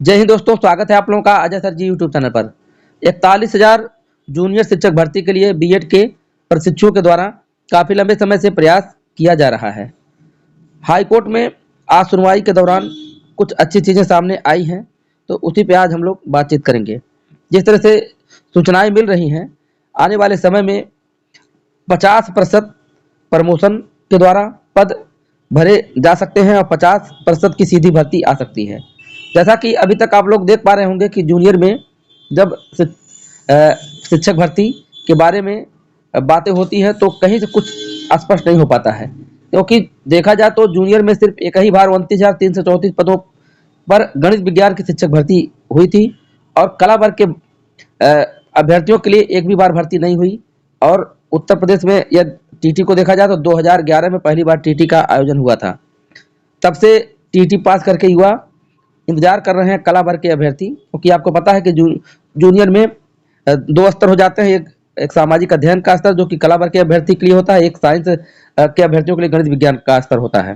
जय हिंद दोस्तों, स्वागत है आप लोगों का अजय सर जी यूट्यूब चैनल पर। 41,000 जूनियर शिक्षक भर्ती के लिए बीएड के प्रशिक्षुओं के द्वारा काफी लंबे समय से प्रयास किया जा रहा है। हाई कोर्ट में आज सुनवाई के दौरान कुछ अच्छी चीजें सामने आई हैं, तो उसी पे आज हम लोग बातचीत करेंगे। जिस तरह से सूचनाएं मिल रही हैं, आने वाले समय में 50% प्रमोशन के द्वारा पद भरे जा सकते हैं और 50% की सीधी भर्ती आ सकती है। जैसा कि अभी तक आप लोग देख पा रहे होंगे कि जूनियर में जब शिक्षक भर्ती के बारे में बातें होती है तो कहीं से कुछ स्पष्ट नहीं हो पाता है, क्योंकि देखा जाए तो जूनियर में सिर्फ एक ही बार 29,334 पदों पर गणित विज्ञान की शिक्षक भर्ती हुई थी और कला वर्ग के अभ्यर्थियों के लिए एक भी बार भर्ती नहीं हुई। और उत्तर प्रदेश में यह टीटी को देखा जाए तो 2011 में पहली बार टीटी का आयोजन हुआ था। तब से टीटी पास करके युवा इंतजार कर रहे हैं कला वर्ग के अभ्यर्थी, क्योंकि आपको पता है कि जूनियर में दो स्तर हो जाते हैं। एक सामाजिक अध्ययन का स्तर जो कि कला वर्ग के अभ्यर्थी के लिए होता है, एक साइंस के अभ्यर्थियों के लिए गणित विज्ञान का स्तर होता है।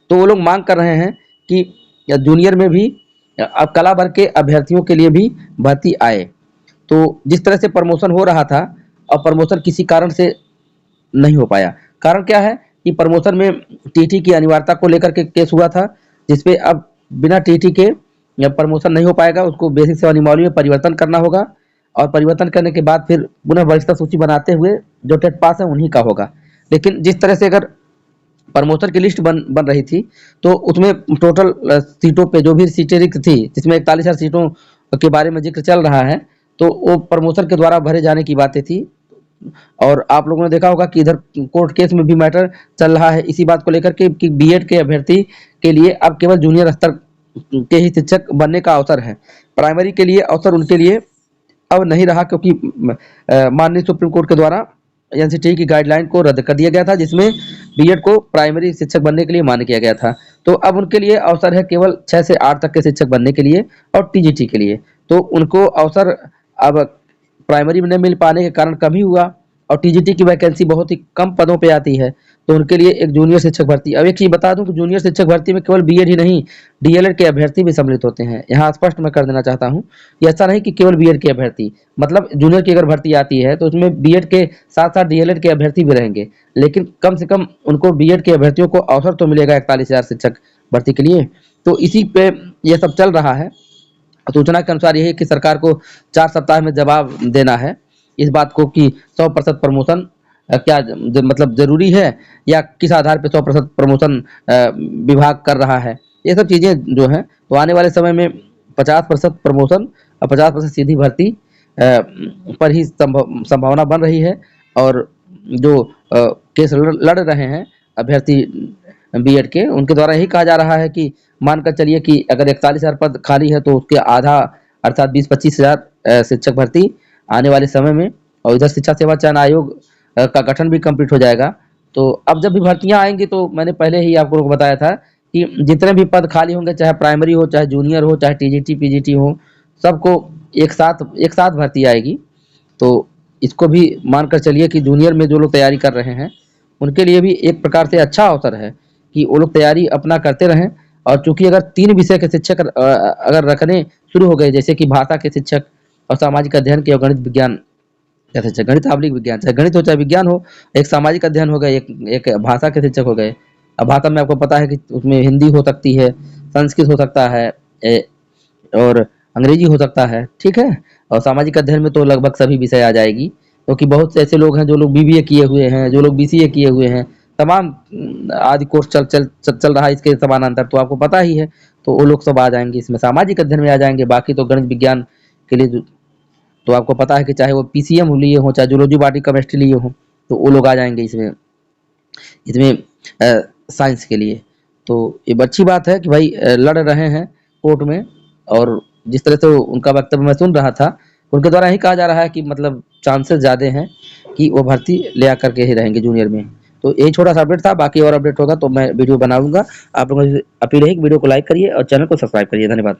तो वो लोग मांग कर रहे हैं कि जूनियर में भी अब कला वर्ग के अभ्यर्थियों के लिए भी भर्ती आए। तो जिस तरह से प्रमोशन हो रहा था और प्रमोशन किसी कारण से नहीं हो पाया। कारण क्या है कि प्रमोशन में टीटी की अनिवार्यता को लेकर के केस हुआ था, जिसपे अब बिना टीटी के प्रमोशन नहीं हो पाएगा। उसको बेसिक सेवा नियमावली में परिवर्तन करना होगा और परिवर्तन करने के बाद फिर पुनः वरिष्ठता सूची बनाते हुए जो टेट पास है उन्हीं का होगा। लेकिन जिस तरह से अगर प्रमोशन की लिस्ट बन रही थी तो उसमें टोटल सीटों पे जो भी सीटें रिक्त थी, जिसमें 41,000 सीटों के बारे में जिक्र चल रहा है, तो वो प्रमोशन के द्वारा भरे जाने की बातें थी। और आप लोगों ने देखा होगा कि इधर कोर्ट केस में भी मैटर चल रहा है इसी बात को लेकर के कि बीएड के अभ्यर्थी के लिए अब केवल जूनियर स्तर के ही शिक्षक बनने का अवसर है। प्राइमरी के लिए अवसर उनके लिए अब नहीं रहा, क्योंकि माननीय सुप्रीम कोर्ट के द्वारा एनसीटीई की गाइडलाइन को रद्द कर दिया गया था, जिसमें बीएड को प्राइमरी शिक्षक बनने के लिए मान्य किया गया था। तो अब उनके लिए अवसर है केवल 6 से 8 तक के शिक्षक बनने के लिए और टीजीटी के लिए। तो उनको अवसर अब प्राइमरी में न मिल पाने के कारण कम ही हुआ और टीजीटी की वैकेंसी बहुत ही कम पदों पे आती है, तो उनके लिए एक जूनियर शिक्षक भर्ती। अब एक चीज बता दूं कि जूनियर शिक्षक भर्ती में केवल बीएड ही नहीं, डीएलएड के अभ्यर्थी भी सम्मिलित होते हैं। यहाँ स्पष्ट मैं कर देना चाहता हूँ, ये ऐसा नहीं कि केवल बीएड के अभ्यर्थी, मतलब जूनियर की अगर भर्ती आती है तो उसमें बीएड के साथ साथ डीएलएड के अभ्यर्थी भी रहेंगे, लेकिन कम से कम उनको बीएड के अभ्यर्थियों को अवसर तो मिलेगा 41,000 शिक्षक भर्ती के लिए। तो इसी पे यह सब चल रहा है। सूचना के अनुसार यही कि सरकार को 4 सप्ताह में जवाब देना है इस बात को कि 100% प्रमोशन क्या मतलब जरूरी है या किस आधार पे 100% प्रमोशन विभाग कर रहा है। ये सब चीजें जो हैं तो आने वाले समय में 50% प्रमोशन और 50% सीधी भर्ती पर ही संभावना बन रही है। और जो केस लड़ रहे हैं अभ्यर्थी बीएड के, उनके द्वारा यही कहा जा रहा है कि मानकर चलिए कि अगर 41,000 पद खाली है तो उसके आधा अर्थात 20-25 हजार शिक्षक भर्ती आने वाले समय में, और इधर शिक्षा सेवा चयन आयोग का गठन भी कंप्लीट हो जाएगा। तो अब जब भी भर्तियां आएंगी तो मैंने पहले ही आपको लोग बताया था कि जितने भी पद खाली होंगे, चाहे प्राइमरी हो, चाहे जूनियर हो, चाहे टीजीटी पीजीटी हो, सबको एक साथ भर्ती आएगी। तो इसको भी मानकर चलिए कि जूनियर में जो लोग तैयारी कर रहे हैं उनके लिए भी एक प्रकार से अच्छा अवसर है कि वो लोग तैयारी अपना करते रहें। और चूंकि अगर 3 विषय के शिक्षक अगर रखने शुरू हो गए, जैसे कि भाषा के शिक्षक और सामाजिक अध्ययन के और गणित विज्ञान का शिक्षक, गणित आबलिक विज्ञान, चाहे गणित हो चाहे विज्ञान हो, एक सामाजिक अध्ययन हो गए, एक भाषा के शिक्षक हो गए। अब भाषा में आपको पता है कि उसमें हिंदी हो सकती है, संस्कृत हो सकता है और अंग्रेजी हो सकता है, ठीक है। और सामाजिक अध्ययन में तो लगभग सभी विषय आ जाएगी, क्योंकि बहुत से ऐसे लोग हैं जो लोग बीबीए किए हुए हैं, जो लोग बीसीए किए हुए हैं, तमाम आदि कोर्स चल रहा है इसके समानांतर, तो आपको पता ही है। तो वो लोग सब आ जाएंगे इसमें, सामाजिक अध्ययन में आ जाएंगे। बाकी तो गणित विज्ञान के लिए तो आपको पता है कि चाहे वो पीसीएम लिए हो, चाहे जूलॉजी बॉटनी केमिस्ट्री लिए हो, तो वो लोग आ जाएंगे इसमें साइंस के लिए। तो ये अच्छी बात है कि भाई लड़ रहे हैं कोर्ट में। और जिस तरह से उनका वक्तव्य मैं सुन रहा था, उनके द्वारा यही कहा जा रहा है कि मतलब चांसेस ज़्यादा हैं कि वो भर्ती ले आकर के ही रहेंगे जूनियर में। तो यही छोटा सा अपडेट था, बाकी और अपडेट होगा तो मैं वीडियो बनाऊंगा। आप लोगों से अपील है कि वीडियो को लाइक करिए और चैनल को सब्सक्राइब करिए। धन्यवाद।